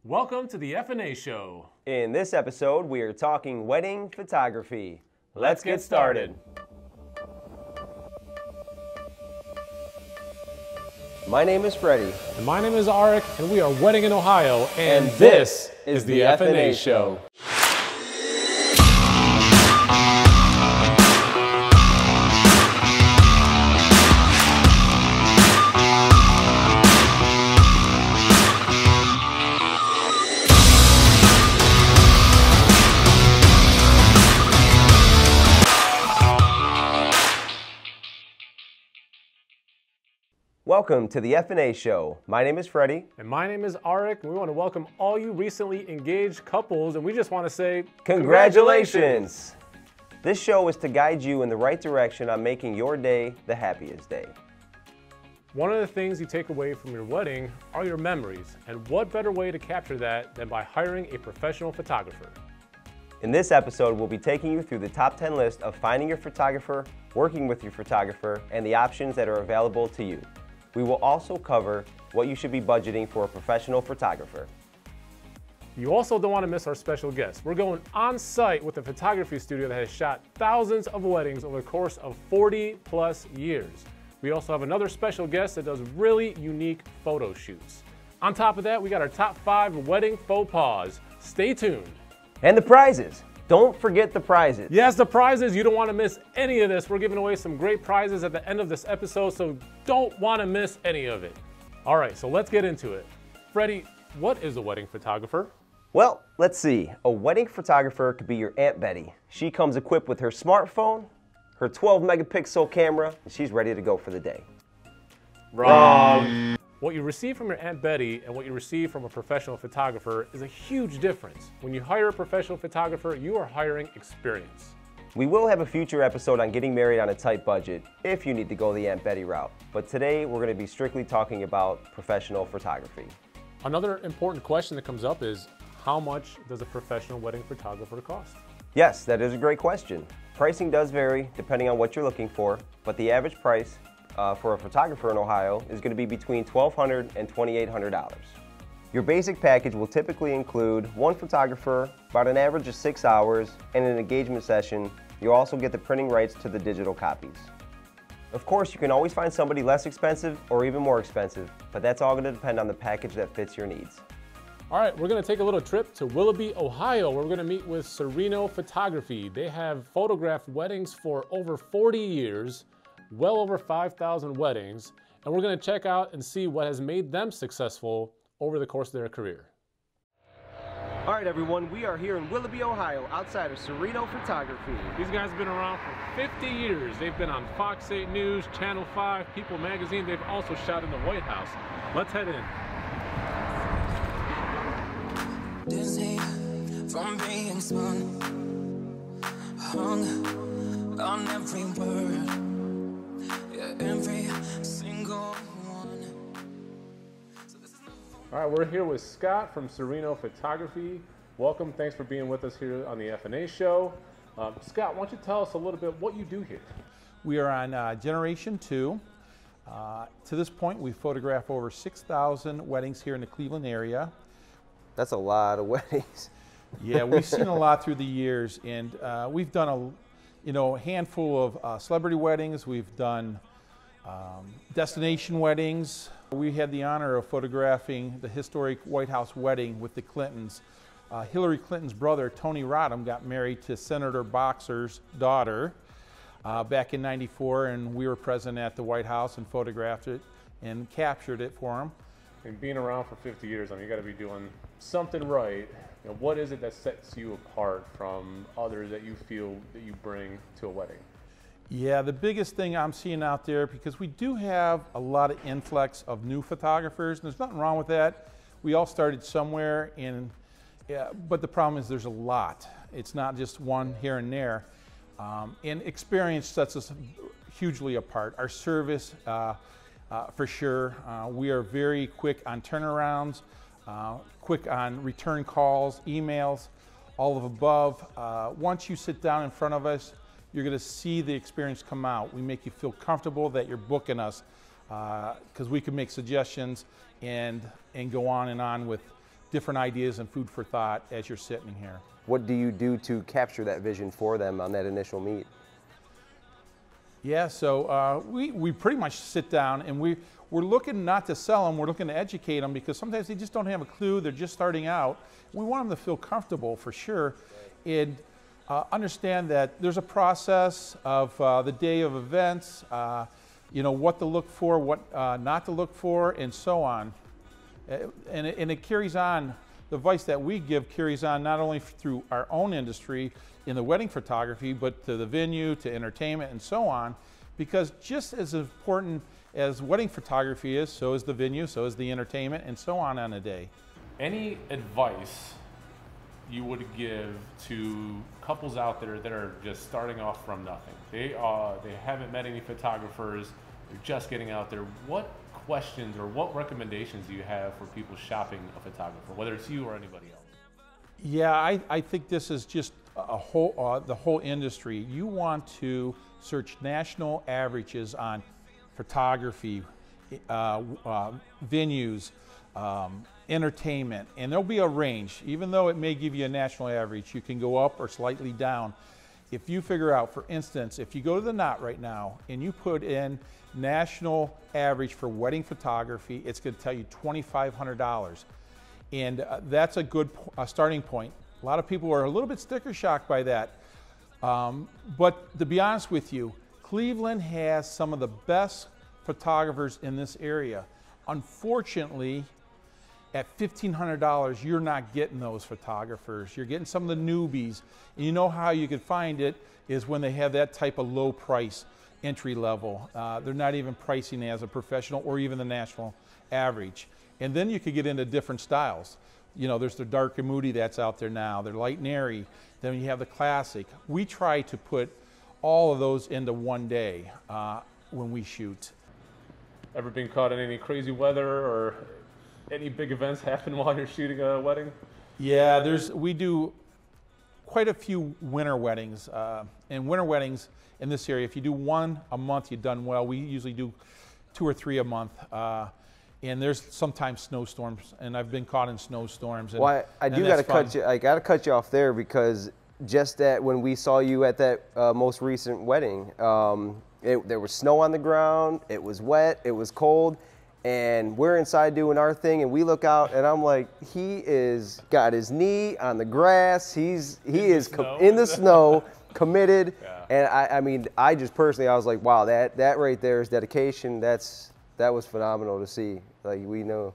Welcome to the F&A Show. In this episode, we are talking wedding photography. Let's get started. My name is Freddie. And my name is Arik, and we are Wedding in Ohio, and this is the F&A Show. Welcome to the F&A Show. My name is Freddie. And my name is Arik, and we want to welcome all you recently engaged couples, and we just want to say Congratulations! This show is to guide you in the right direction on making your day the happiest day. One of the things you take away from your wedding are your memories, and what better way to capture that than by hiring a professional photographer? In this episode, we'll be taking you through the top 10 list of finding your photographer, working with your photographer, and the options that are available to you. We will also cover what you should be budgeting for a professional photographer. You also don't want to miss our special guest. We're going on site with a photography studio that has shot thousands of weddings over the course of 40 plus years. We also have another special guest that does really unique photo shoots. On top of that, we got our top 5 wedding faux pas. Stay tuned. And the prizes. Don't forget the prizes. Yes, the prizes. You don't want to miss any of this. We're giving away some great prizes at the end of this episode, so don't want to miss any of it. All right, so let's get into it. Freddie, what is a wedding photographer? Well, let's see. A wedding photographer could be your Aunt Betty. She comes equipped with her smartphone, her 12 megapixel camera, and she's ready to go for the day. Wrong. What you receive from your Aunt Betty and what you receive from a professional photographer is a huge difference. When you hire a professional photographer, you are hiring experience. We will have a future episode on getting married on a tight budget if you need to go the Aunt Betty route. But today we're going to be strictly talking about professional photography. Another important question that comes up is, how much does a professional wedding photographer cost? Yes, that is a great question. Pricing does vary depending on what you're looking for, but the average price for a photographer in Ohio is going to be between $1,200 and $2,800. Your basic package will typically include one photographer, about an average of 6 hours, and an engagement session. You'll also get the printing rights to the digital copies. Of course, you can always find somebody less expensive or even more expensive, but that's all going to depend on the package that fits your needs. All right, we're going to take a little trip to Willoughby, Ohio, where we're going to meet with Cirino Photography. They have photographed weddings for over 40 years, well over 5,000 weddings, and we're going to check out and see what has made them successful over the course of their career. All right, everyone, we are here in Willoughby, Ohio, outside of Cirino Photography. These guys have been around for 50 years. They've been on Fox 8 News, Channel 5, People Magazine. They've also shot in the White House. Let's head in. Dizzy from being spun, hung on every word, yeah, every single one. All right, we're here with Scott from Cirino Photography. Welcome, thanks for being with us here on the F&A Show. Scott, why don't you tell us a little bit what you do here? We are on Generation 2. To this point, we've photographed over 6,000 weddings here in the Cleveland area. That's a lot of weddings. Yeah, we've seen a lot through the years, and we've done a handful of celebrity weddings. We've done destination weddings. We had the honor of photographing the historic White House wedding with the Clintons. Hillary Clinton's brother, Tony Rodham, got married to Senator Boxer's daughter back in '94, and we were present at the White House and photographed it and captured it for him. And being around for 50 years, I mean, you got to be doing something right. You know, what is it that sets you apart from others that you feel that you bring to a wedding? Yeah, the biggest thing I'm seeing out there, because we do have a lot of influx of new photographers, and there's nothing wrong with that. We all started somewhere, but the problem is there's a lot. It's not just one here and there. And experience sets us hugely apart. Our service, for sure. We are very quick on turnarounds, quick on return calls, emails, all of above. Once you sit down in front of us, you're going to see the experience come out. We make you feel comfortable that you're booking us because we can make suggestions and go on and on with different ideas and food for thought as you're sitting here. What do you do to capture that vision for them on that initial meet? Yeah, so we pretty much sit down and we're looking not to sell them, we're looking to educate them, because sometimes they just don't have a clue, they're just starting out. We want them to feel comfortable for sure, and understand that there's a process of the day of events, you know, what to look for, what not to look for, and so on. And it carries on, the advice that we give carries on not only through our own industry in the wedding photography, but to the venue, to entertainment, and so on, because just as important as wedding photography is, so is the venue, so is the entertainment, and so on a day. Any advice you would give to couples out there that are just starting off from nothing? They haven't met any photographers, they're just getting out there. What questions or what recommendations do you have for people shopping a photographer, whether it's you or anybody else? Yeah, I think this is just a whole, the whole industry. You want to search national averages on photography, venues, entertainment, and there'll be a range. Even though it may give you a national average, you can go up or slightly down. If you figure out, for instance, if you go to the Knot right now and you put in national average for wedding photography, it's going to tell you $2,500. And that's a good starting point. A lot of people are a little bit sticker shocked by that. But to be honest with you, Cleveland has some of the best photographers in this area. Unfortunately, at $1,500, you're not getting those photographers. You're getting some of the newbies. And you know how you could find it is when they have that type of low price entry level. They're not even pricing as a professional or even the national average. And then you could get into different styles. You know, there's the dark and moody that's out there now. They're light and airy. Then you have the classic. We try to put all of those into one day when we shoot. Ever been caught in any crazy weather or any big events happen while you're shooting a wedding? Yeah, we do quite a few winter weddings. And winter weddings in this area, if you do one a month, you've done well. We usually do 2 or 3 a month. And there's sometimes snowstorms, and I've been caught in snowstorms. And, well, I do got to cut you. I got to cut you off there, because just that when we saw you at that most recent wedding, there was snow on the ground. It was wet. It was cold, and we're inside doing our thing, and we look out, and I'm like, he is got his knee on the grass. He is in the snow, committed. Yeah. And I mean, I just personally, I was like, wow, that right there is dedication. That was phenomenal to see. Like, we know.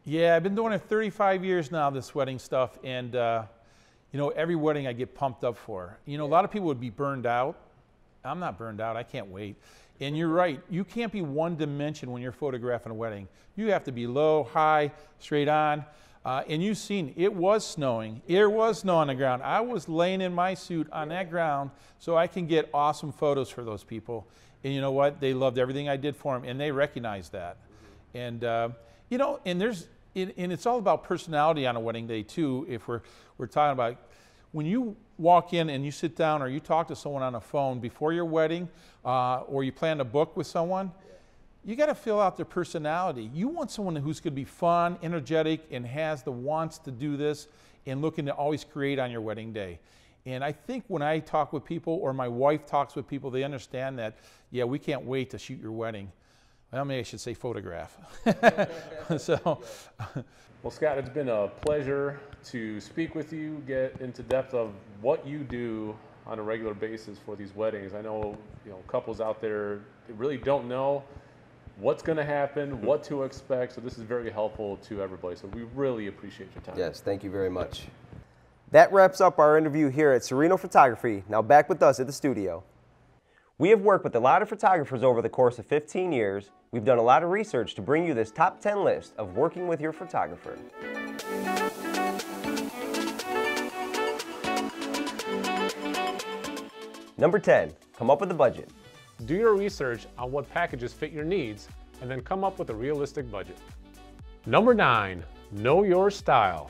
Yeah, I've been doing it 35 years now, this wedding stuff, and you know, every wedding I get pumped up for. You know, a lot of people would be burned out. I'm not burned out. I can't wait. And you're right. You can't be one dimension when you're photographing a wedding. You have to be low, high, straight on. And you've seen, it was snowing. There was snow on the ground. I was laying in my suit on that ground so I can get awesome photos for those people. And you know what? They loved everything I did for them, and they recognized that. And you know, and it's all about personality on a wedding day too. If we're talking about when you walk in and you sit down or you talk to someone on the phone before your wedding, or you plan to book with someone, you got to fill out their personality. You want someone who's going to be fun, energetic, and has the wants to do this and looking to always create on your wedding day. And I think when I talk with people, or my wife talks with people, they understand that, yeah, we can't wait to shoot your wedding. Well, maybe I should say photograph. So, well, Scott, it's been a pleasure to speak with you, get into depth of what you do on a regular basis for these weddings. I know, you know, couples out there, they really don't know what's going to happen, what to expect. So this is very helpful to everybody. So we really appreciate your time. Yes, thank you very much. That wraps up our interview here at Cirino Photography. Now back with us at the studio. We have worked with a lot of photographers over the course of 15 years. We've done a lot of research to bring you this top 10 list of working with your photographer. Number 10, come up with a budget. Do your research on what packages fit your needs, and then come up with a realistic budget. Number 9, know your style.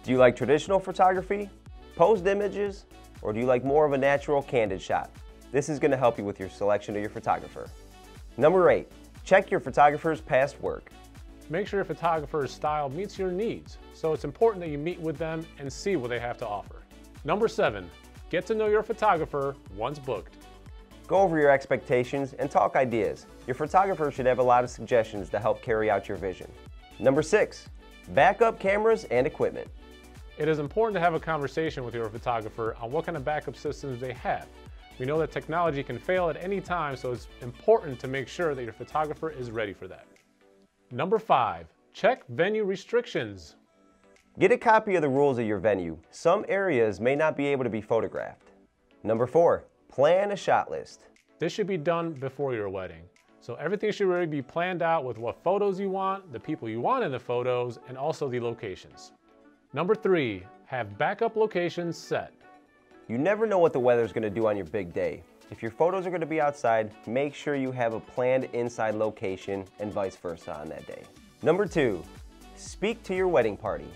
Do you like traditional photography, posed images, or do you like more of a natural, candid shot? This is going to help you with your selection of your photographer. Number 8, check your photographer's past work. Make sure your photographer's style meets your needs, so it's important that you meet with them and see what they have to offer. Number 7, get to know your photographer once booked. Go over your expectations and talk ideas. Your photographer should have a lot of suggestions to help carry out your vision. Number 6, backup cameras and equipment. It is important to have a conversation with your photographer on what kind of backup systems they have. We know that technology can fail at any time, so it's important to make sure that your photographer is ready for that. Number 5, check venue restrictions. Get a copy of the rules of your venue. Some areas may not be able to be photographed. Number 4, plan a shot list. This should be done before your wedding. So everything should really be planned out with what photos you want, the people you want in the photos, and also the locations. Number 3, have backup locations set. You never know what the weather's going to do on your big day. If your photos are going to be outside, make sure you have a planned inside location and vice versa on that day. Number 2, speak to your wedding party.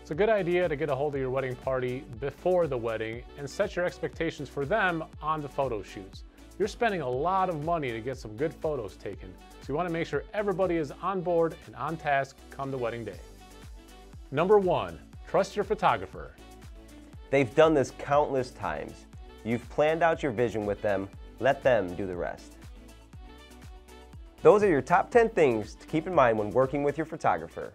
It's a good idea to get a hold of your wedding party before the wedding and set your expectations for them on the photo shoots. You're spending a lot of money to get some good photos taken, so you want to make sure everybody is on board and on task come the wedding day. Number 1, trust your photographer. They've done this countless times. You've planned out your vision with them. Let them do the rest. Those are your top 10 things to keep in mind when working with your photographer.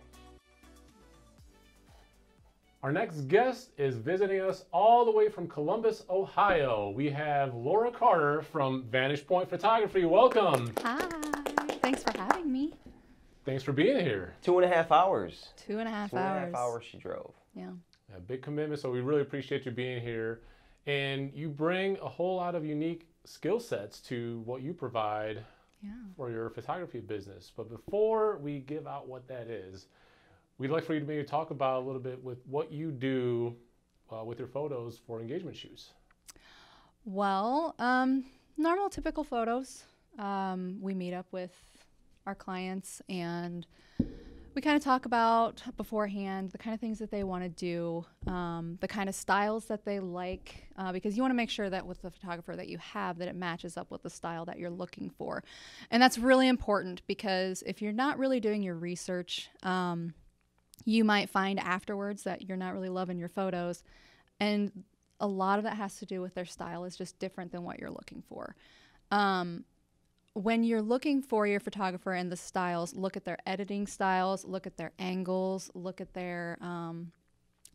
Our next guest is visiting us all the way from Columbus, Ohio. We have Laura Carter from Vanish Photography. Welcome. Hi, thanks for having me. Thanks for being here. 2.5 hours. 2.5 hours. 2.5 hours she drove. Yeah. A big commitment, so we really appreciate you being here. And you bring a whole lot of unique skill sets to what you provide for your photography business. But before we give out what that is, we'd like for you to maybe talk about a little bit with what you do with your photos for engagement shoots. Well, normal, typical photos. We meet up with our clients and we kind of talk about beforehand the kind of things that they want to do, the kind of styles that they like, because you want to make sure that with the photographer that you have that it matches up with the style that you're looking for. And that's really important because if you're not really doing your research, you might find afterwards that you're not really loving your photos. And a lot of that has to do with their style is just different than what you're looking for. When you're looking for your photographer and the styles, look at their editing styles, look at their angles, look at their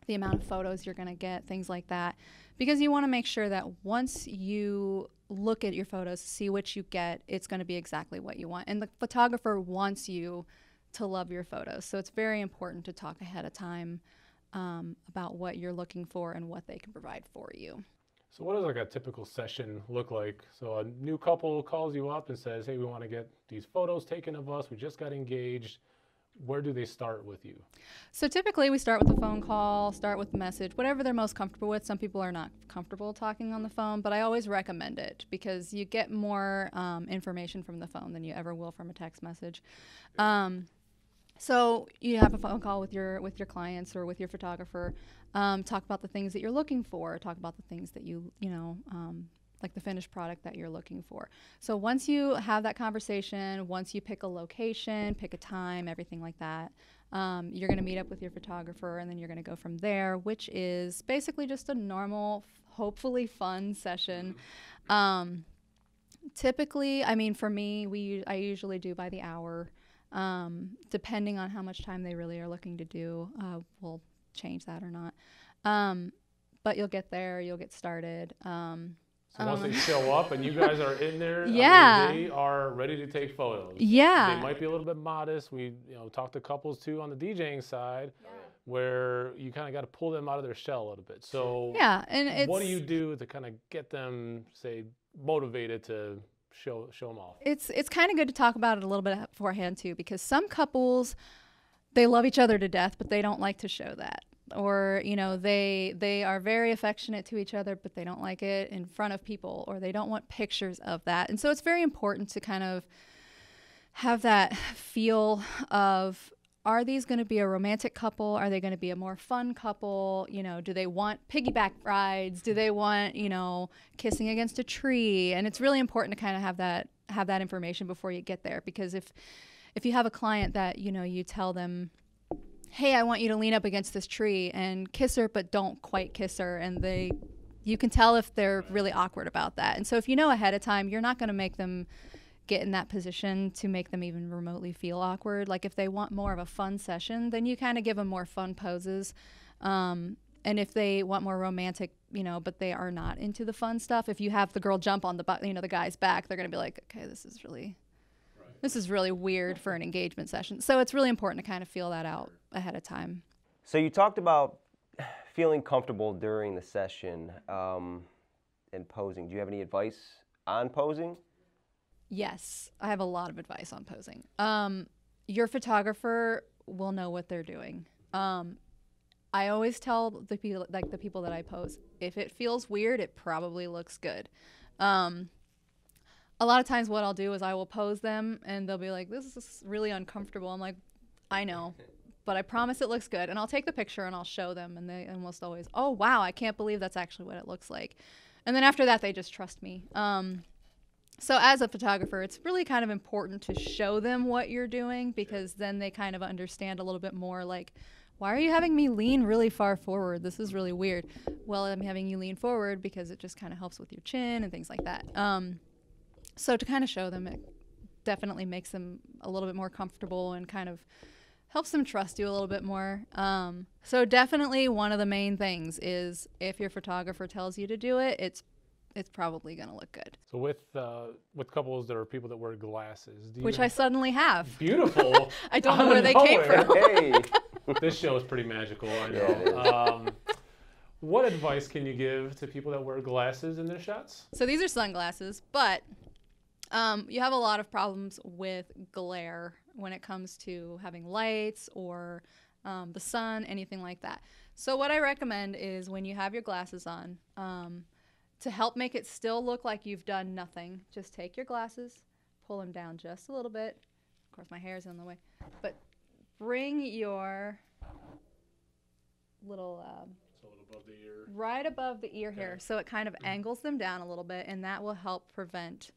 the amount of photos you're going to get, things like that. Because you want to make sure that once you look at your photos, see what you get, it's going to be exactly what you want. And the photographer wants you to love your photos. So it's very important to talk ahead of time about what you're looking for and what they can provide for you. So what does like a typical session look like? So a new couple calls you up and says, hey, we want to get these photos taken of us. We just got engaged. Where do they start with you? So typically we start with a phone call, start with a message, whatever they're most comfortable with. Some people are not comfortable talking on the phone, but I always recommend it because you get more information from the phone than you ever will from a text message. So you have a phone call with your clients or with your photographer. Talk about the things that you're looking for. Talk about the things that you know, like the finished product that you're looking for. So once you have that conversation, once you pick a location, pick a time, everything like that, you're going to meet up with your photographer, and then you're going to go from there, which is basically just a normal, hopefully fun session. Typically, I mean, for me, I usually do by the hour. Depending on how much time they really are looking to do, we'll change that or not. But you'll get there, you'll get started. So once they show up and you guys are in there, yeah. I mean, they are ready to take photos. Yeah. They might be a little bit modest. We talk to couples too on the DJing side, where you kind of got to pull them out of their shell a little bit. So yeah, and what do you do to kind of get them, say, motivated to show them off? It's kind of good to talk about it a little bit beforehand too, because some couples, they love each other to death, but they don't like to show that. Or, they are very affectionate to each other, but they don't like it in front of people, or they don't want pictures of that. And so it's very important to kind of have that feel of, are these going to be a romantic couple? Are they going to be a more fun couple? Do they want piggyback rides? Do they want, kissing against a tree? And it's really important to kind of have that information before you get there, because if you have a client that, you know, you tell them, hey, I want you to lean up against this tree and kiss her, but don't quite kiss her. And you can tell if they're really awkward about that. And so if you know ahead of time, you're not going to make them get in that position to make them even remotely feel awkward. Like if they want more of a fun session, then you kind of give them more fun poses. And if they want more romantic, you know, but they are not into the fun stuff, if you have the girl jump on the guy's back, they're going to be like, okay, this is really weird for an engagement session. So it's really important to kind of feel that out ahead of time. So you talked about feeling comfortable during the session and posing. Do you have any advice on posing? Yes, I have a lot of advice on posing. Your photographer will know what they're doing. I always tell the people that I pose, if it feels weird, it probably looks good. A lot of times what I'll do is I will pose them and they'll be like, this is really uncomfortable. I'm like, I know, but I promise it looks good. And I'll take the picture and I'll show them, and they almost always, oh, wow, I can't believe that's actually what it looks like. And then after that, they just trust me. So as a photographer, it's really kind of important to show them what you're doing, because then they kind of understand a little bit more, like, why are you having me lean really far forward? This is really weird. Well, I'm having you lean forward because it just kind of helps with your chin and things like that. So to kind of show them, it definitely makes them a little bit more comfortable and kind of helps them trust you a little bit more. So definitely one of the main things is if your photographer tells you to do it, it's probably going to look good. So with couples that are people that wear glasses, I suddenly have. Beautiful. I don't know where they came from. Hey. This show is pretty magical, I know. Yeah, it is. What advice can you give to people that wear glasses in their shots? So these are sunglasses, but you have a lot of problems with glare when it comes to having lights or the sun, anything like that. So what I recommend is when you have your glasses on, to help make it still look like you've done nothing, just take your glasses, pull them down just a little bit. Of course, my hair's in the way, but bring your little above the ear. right above the ear here, so it kind of angles them down a little bit, and that will help prevent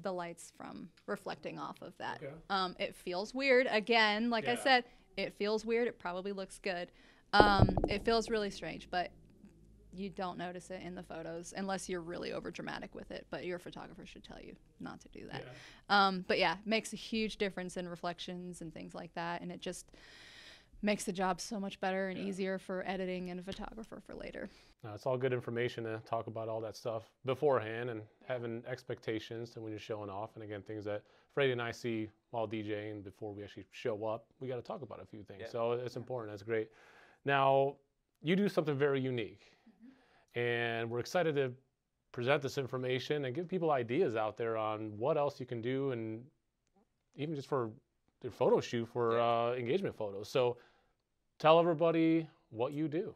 the lights from reflecting off of that. Okay. It feels weird. Again, like I Yeah. said, it feels weird. It probably looks good. It feels really strange, but you don't notice it in the photos unless you're really over dramatic with it, but your photographer should tell you not to do that. Yeah. But yeah, it makes a huge difference in reflections and things like that, and it just makes the job so much better and easier for editing and a photographer for later. It's all good information to talk about all that stuff beforehand and having expectations to when you're showing off. And again, things that Freddie and I see while DJing before we actually show up, we got to talk about a few things. Yeah. So it's important. That's great. Now, you do something very unique. And we're excited to present this information and give people ideas out there on what else you can do, and even just for their photo shoot for engagement photos. So tell everybody what you do.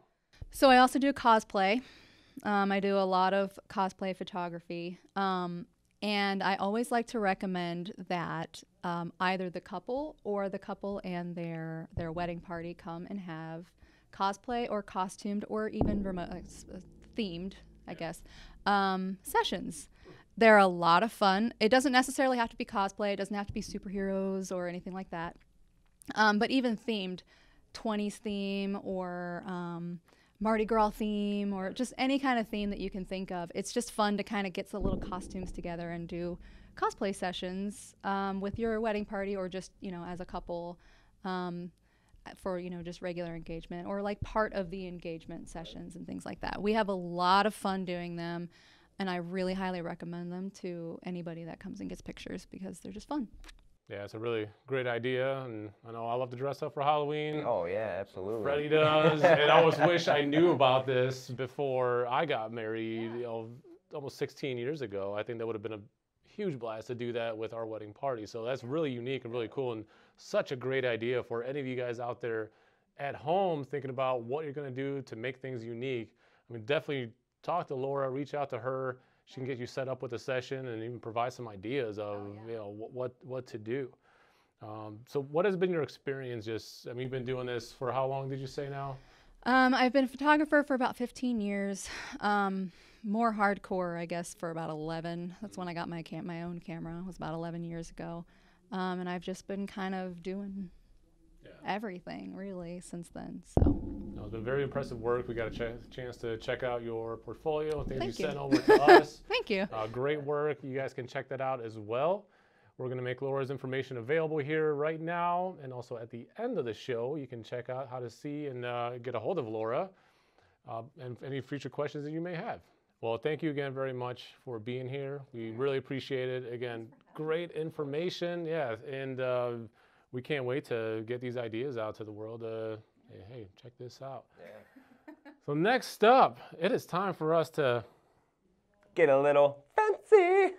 So I also do cosplay. I do a lot of cosplay photography. And I always like to recommend that either the couple or the couple and their wedding party come and have cosplay or costumed or even remote themed, I guess, sessions. They're a lot of fun. It doesn't necessarily have to be cosplay. It doesn't have to be superheroes or anything like that. But even themed, 20s theme or Mardi Gras theme or just any kind of theme that you can think of. It's just fun to kind of get the little costumes together and do cosplay sessions with your wedding party, or just, you know, as a couple for, you know, just regular engagement or like part of the engagement sessions and things like that. We have a lot of fun doing them, and I really highly recommend them to anybody that comes and gets pictures because they're just fun. Yeah, it's a really great idea, and I know I love to dress up for Halloween. Oh yeah, absolutely. Freddie does, and I always wish I knew about this before I got married, you know, almost 16 years ago. I think that would have been a huge blast to do that with our wedding party. So that's really unique and really cool, and such a great idea for any of you guys out there at home thinking about what you're going to do to make things unique. I mean, definitely talk to Laura, reach out to her. She can get you set up with a session and even provide some ideas of you know what to do. So what has been your experience? Just, I mean, you've been doing this for how long did you say now? I've been a photographer for about 15 years. More hardcore, I guess, for about 11. That's when I got my own camera. It was about 11 years ago. And I've just been kind of doing everything really since then. So no, it's been very impressive work. We got a chance to check out your portfolio and things Thank you you. sent over to us. Thank you. Great work. You guys can check that out as well. We're going to make Laura's information available here right now, and also at the end of the show, you can check out how to see and get a hold of Laura and any future questions that you may have. Well, thank you again very much for being here. We really appreciate it. Again, great information. Yeah, and we can't wait to get these ideas out to the world. Hey, check this out. Yeah. So next up, it is time for us to get a little fancy.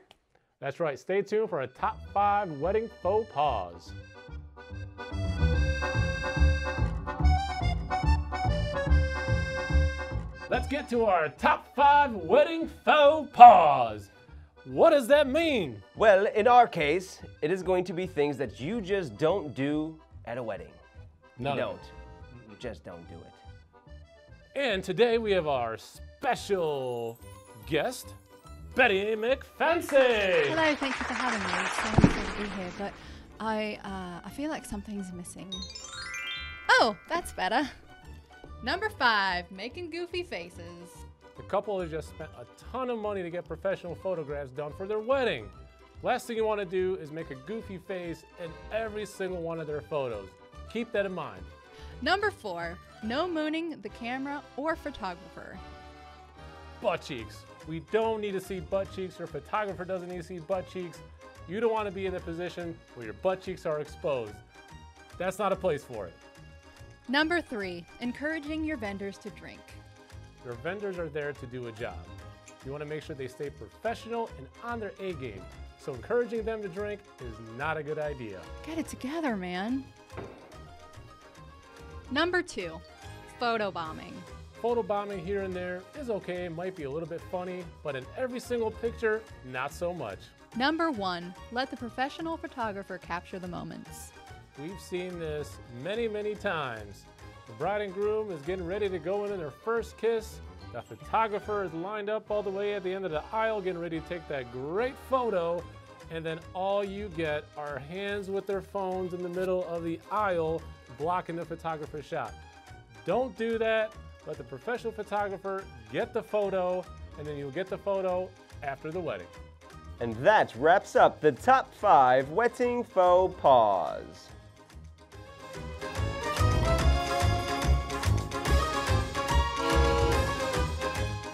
That's right. Stay tuned for a top 5 wedding faux pas. Let's get to our top 5 wedding faux pas. What does that mean? Well, in our case, it is going to be things that you just don't do at a wedding. No, you don't. You just don't do it. And today we have our special guest, Betty McFancy. Hello, thank you for having me. It's so nice to be here, but I feel like something's missing. Oh, that's better. Number 5, making goofy faces. The couple has just spent a ton of money to get professional photographs done for their wedding. Last thing you want to do is make a goofy face in every single one of their photos. Keep that in mind. Number 4, no mooning the camera or photographer. Butt cheeks. We don't need to see butt cheeks. Your photographer doesn't need to see butt cheeks. You don't want to be in a position where your butt cheeks are exposed. That's not a place for it. Number 3, encouraging your vendors to drink. Your vendors are there to do a job. You want to make sure they stay professional and on their A game. So encouraging them to drink is not a good idea. Get it together, man. Number 2, photobombing. Photobombing here and there is okay, it might be a little bit funny, but in every single picture, not so much. Number 1, let the professional photographer capture the moments. We've seen this many, many times. The bride and groom is getting ready to go in their first kiss. The photographer is lined up all the way at the end of the aisle, getting ready to take that great photo, and then all you get are hands with their phones in the middle of the aisle, blocking the photographer's shot. Don't do that. Let the professional photographer get the photo, and then you'll get the photo after the wedding. And that wraps up the top 5 wedding faux pas.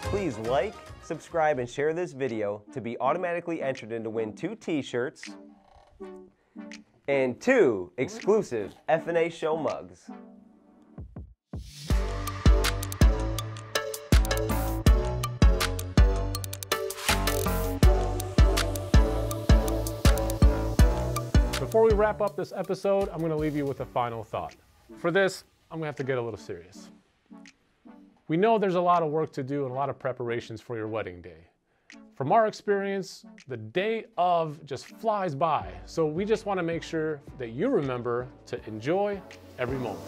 Please like, subscribe, and share this video to be automatically entered in to win 2 t-shirts and 2 exclusive F&A show mugs. Before we wrap up this episode, I'm going to leave you with a final thought. For this, I'm going to have to get a little serious. We know there's a lot of work to do and a lot of preparations for your wedding day. From our experience, the day of just flies by, so we just want to make sure that you remember to enjoy every moment.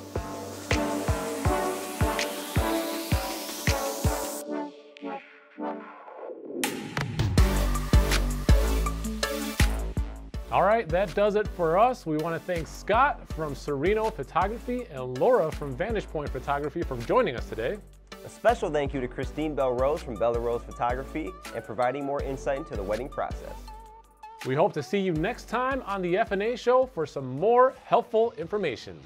All right, that does it for us. We want to thank Scott from Cirino Photography and Laura from Vanish Photography for joining us today. A special thank you to Christine Bell-Rose from Bell-Rose Photography and providing more insight into the wedding process. We hope to see you next time on the F&A Show for some more helpful information.